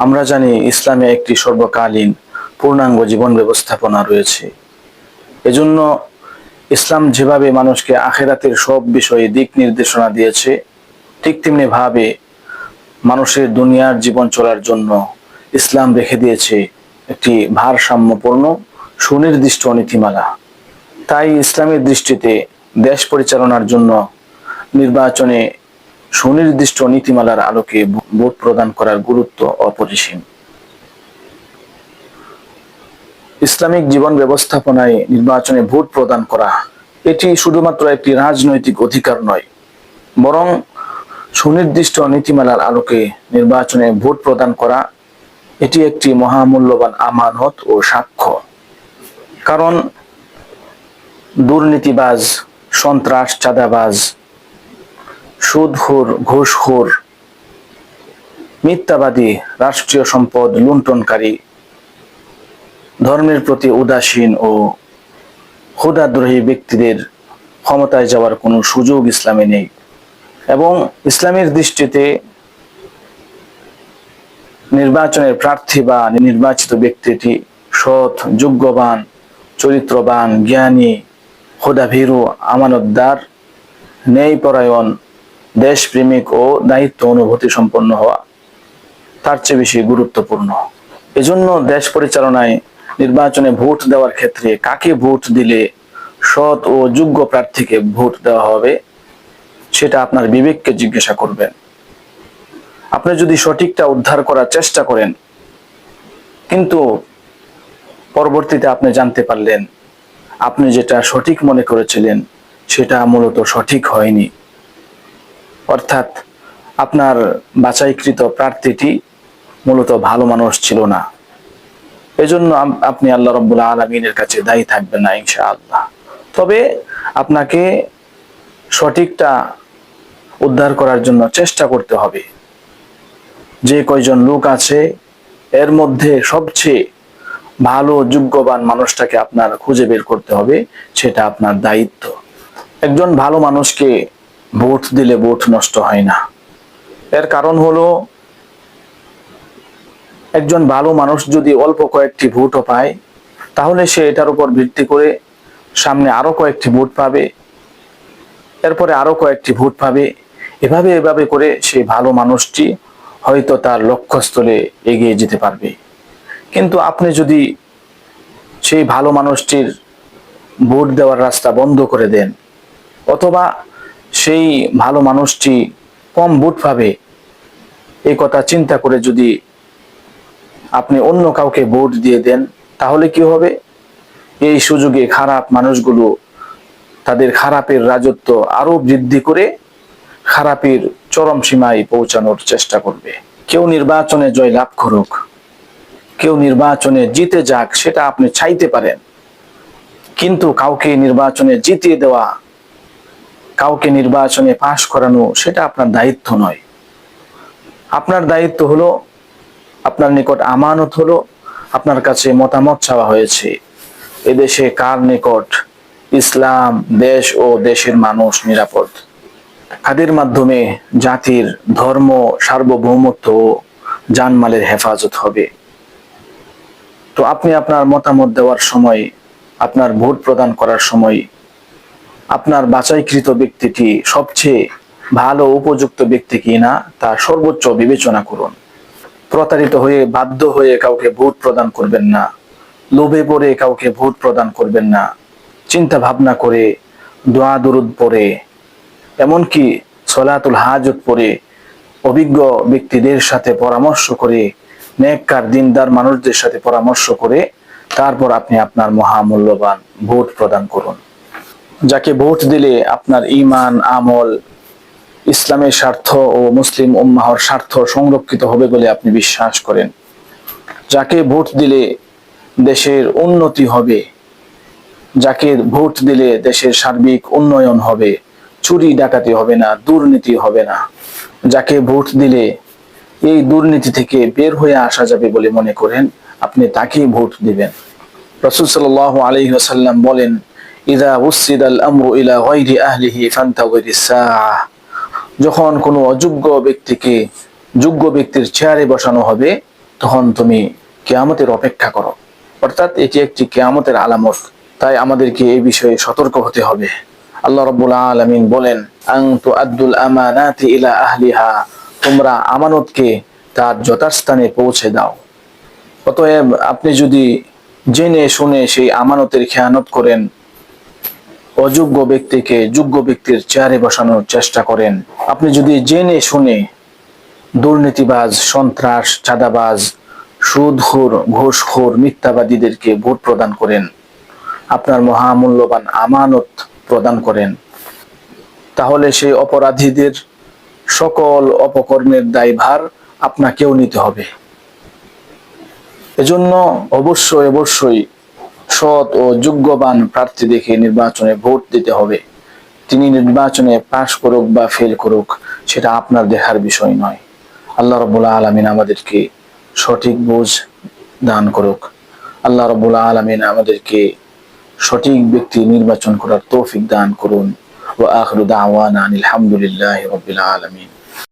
আমরা জানি ইসলামে একটি সর্বকালীন পূর্ণাঙ্গ জীবন ব্যবস্থাপনা রয়েছে। এজন্য ইসলাম যেভাবে মানুষকে আখিরাতের সব বিষয়ে দিক নির্দেশনা দিয়েছে, ঠিক তেমনি ভাবে মানুষের দুনিয়ার জীবন চলার জন্য ইসলাম রেখে দিয়েছে একটি ভারসাম্যপূর্ণ সুনির্দিষ্ট নীতিমালা। তাই ইসলামের দৃষ্টিতে দেশ পরিচালনার জন্য নির্বাচনে সুনির্দিষ্ট নীতিমালার আলোকে ভোট প্রদান করার গুরুত্ব অপরিসীম। ইসলামিক জীবন ব্যবস্থাপনায় নির্বাচনে ভোট প্রদান করা এটি শুধুমাত্র একটি রাজনৈতিক অধিকার নয়, বরং সুনির্দিষ্ট নীতিমালার আলোকে নির্বাচনে ভোট প্রদান করা এটি একটি মহামূল্যবান আমানত ও সাক্ষ্য। কারণ দুর্নীতিবাজ, সন্ত্রাস, চাঁদাবাজ, সুদখোর, ঘুষখোর, মিথ্যাবাদী, রাষ্ট্রীয় সম্পদ লুণ্ঠনকারী, ধর্মের প্রতি উদাসীন ও খোদাদ্রোহী ব্যক্তিদের ক্ষমতায় যাওয়ার কোনো সুযোগ ইসলামে নেই। এবং ইসলামের দৃষ্টিতে নির্বাচনের প্রার্থী বা নির্বাচিত ব্যক্তিটি সৎ, যোগ্যবান, চরিত্রবান, জ্ঞানী, খোদাভীরু, আমানতদার, ন্যায়পরায়ণ, দেশপ্রেমিক ও দায়িত্ব অনুভূতি সম্পন্ন হওয়া তার চেয়ে বেশি গুরুত্বপূর্ণ। এজন্য দেশ পরিচালনায় নির্বাচনে ভোট দেওয়ার ক্ষেত্রে কাকে ভোট দিলে সৎ ও যোগ্য প্রার্থীকে ভোট দেওয়া হবে সেটা আপনার বিবেককে জিজ্ঞাসা করবেন। আপনি যদি সঠিকটা উদ্ধার করার চেষ্টা করেন, কিন্তু পরবর্তীতে আপনি জানতে পারলেন আপনি যেটা সঠিক মনে করেছিলেন সেটা মূলত সঠিক হয়নি, অর্থাৎ আপনার বাছাইকৃত প্রার্থীটি মূলত ভালো মানুষ ছিল না, এজন্য আপনি আল্লাহ রাব্বুল আলামিনের কাছে দায়ী থাকবেন না ইনশাআল্লাহ। তবে আপনাকে সঠিকটা উদ্ধার করার জন্য চেষ্টা করতে হবে। যে কয়জন লোক আছে এর মধ্যে সবচেয়ে ভালো যোগ্যবান মানুষটাকে আপনার খুঁজে বের করতে হবে, সেটা আপনার দায়িত্ব। একজন ভালো মানুষকে ভোট দিলে ভোট নষ্ট হয় না। এর কারণ হলো, একজন ভালো মানুষ যদি অল্প কয়েকটি ভোটও পায়, তাহলে সে এটার উপর ভিত্তি করে সামনে আরো কয়েকটি ভোট পাবে, এরপরে আরো কয়েকটি ভোট পাবে। এভাবে করে সেই ভালো মানুষটি হয়তো তার লক্ষ্যস্থলে এগিয়ে যেতে পারবে। কিন্তু আপনি যদি সেই ভালো মানুষটির ভোট দেওয়ার রাস্তা বন্ধ করে দেন, অথবা সেই ভালো মানুষটি কম ভোট পাবে এই কথা চিন্তা করে যদি আপনি অন্য কাউকে ভোট দিয়ে দেন, তাহলে কি হবে? এই সুযোগে খারাপ মানুষগুলো তাদের খারাপের রাজত্ব আরো বৃদ্ধি করে খারাপের চরম সীমায় পৌঁছানোর চেষ্টা করবে। কেউ নির্বাচনে জয় লাভ করুক, কেউ নির্বাচনে জিতে যাক, সেটা আপনি চাইতে পারেন, কিন্তু কাউকে নির্বাচনে জিতিয়ে দেওয়া, কাউকে নির্বাচনে পাশ করানো সেটা আপনার দায়িত্ব নয়। আপনার দায়িত্ব হলো, আপনার নিকট আমানত হলো, আপনার কাছে মতামত চাওয়া হয়েছে এদেশে কার নিকট ইসলাম, দেশ ও দেশের মানুষ নিরাপদ, কাদের মাধ্যমে জাতির ধর্ম, সার্বভৌমত্ব ও জানমালের হেফাজত হবে। তো আপনি আপনার মতামত দেওয়ার সময়, আপনার ভোট প্রদান করার সময় আপনার বাছাইকৃত ব্যক্তিটি সবচেয়ে ভালো উপযুক্ত ব্যক্তি কিনা তা সর্বোচ্চ বিবেচনা করুন। প্রতারিত হয়ে, বাধ্য হয়ে কাউকে ভোট প্রদান করবেন না, লোভে পড়ে কাউকে ভোট প্রদান করবেন না। চিন্তা ভাবনা করে, দোয়া দুরুদ পড়ে, এমনকি সলাতুল হাজত পড়ে, অভিজ্ঞ ব্যক্তিদের সাথে পরামর্শ করে, নেককার দিনদার মানুষদের সাথে পরামর্শ করে তারপর আপনি আপনার মহামূল্যবান ভোট প্রদান করুন। যাকে ভোট দিলে আপনার ঈমান, আমল, ইসলামের স্বার্থ ও মুসলিম উম্মাহর স্বার্থ সংরক্ষিত হবে বলে আপনি বিশ্বাস করেন, যাকে ভোট দিলে দেশের উন্নতি হবে, যাকে ভোট দিলে দেশের সার্বিক উন্নয়ন হবে, চুরি ডাকাতি হবে না, দুর্নীতি হবে না, যাকে ভোট দিলে এই দুর্নীতি থেকে বের হয়ে আসা যাবে বলে মনে করেন, আপনি তাকেই ভোট দিবেন। রাসূল সাল্লাল্লাহু আলাইহি ওয়াসাল্লাম বলেন, ইযা উসিদাল আমরু ইলা গায়রি আহলিহি ফান্তাযিরিস সাআহ। যখন কোনো অযোগ্য ব্যক্তিকে যোগ্য ব্যক্তির চেয়ারে বসানো হবে, তখন তুমি কিয়ামতের অপেক্ষা করো। অর্থাৎ এটি একটি কিয়ামতের আলামত। তাই আমাদেরকে এই বিষয়ে সতর্ক হতে হবে। আল্লাহ রাব্বুল আলামিন বলেন, আন তুআদ্দুল আমানাতি ইলা আহলিহা, তোমরা আমানতকে তার যথাস্থানে পৌঁছে দাও। অতএব আপনি যদি জেনে শুনে সেই আমানতের খেয়ানত করেন, অযোগ্য ব্যক্তিকে যোগ্য ব্যক্তির চেয়ারে বসানোর চেষ্টা করেন, আপনি যদি জেনে শুনে দুর্নীতিবাজ, সন্ত্রাস, চাঁদাবাজ, সুদখোর, ঘুষখোর, মিথ্যাবাদীদেরকে ভোট প্রদান করেন, আপনার মহামূল্যবান আমানত প্রদান করেন, তাহলে সেই অপরাধীদের সকল অপকর্মের দায়ভার আপনাকেও নিতে হবে। এজন্য অবশ্যই অবশ্যই সৎ ও যোগ্যবান প্রার্থী দেখে নির্বাচনে ভোট দিতে হবে। তিনি নির্বাচনে পাশ করুক বা ফেল করুক, সেটা আপনার দেখার বিষয় নয়। আল্লাহ রাব্বুল আলামিন আমাদেরকে সঠিক বুঝ দান করুক। আল্লাহ রাব্বুল আলামিন আমাদেরকে সঠিক ব্যক্তি নির্বাচন করার তৌফিক দান করুন। ওয়া আখিরু দাওয়ানা আলহামদুলিল্লাহি রাব্বিল আলামিন।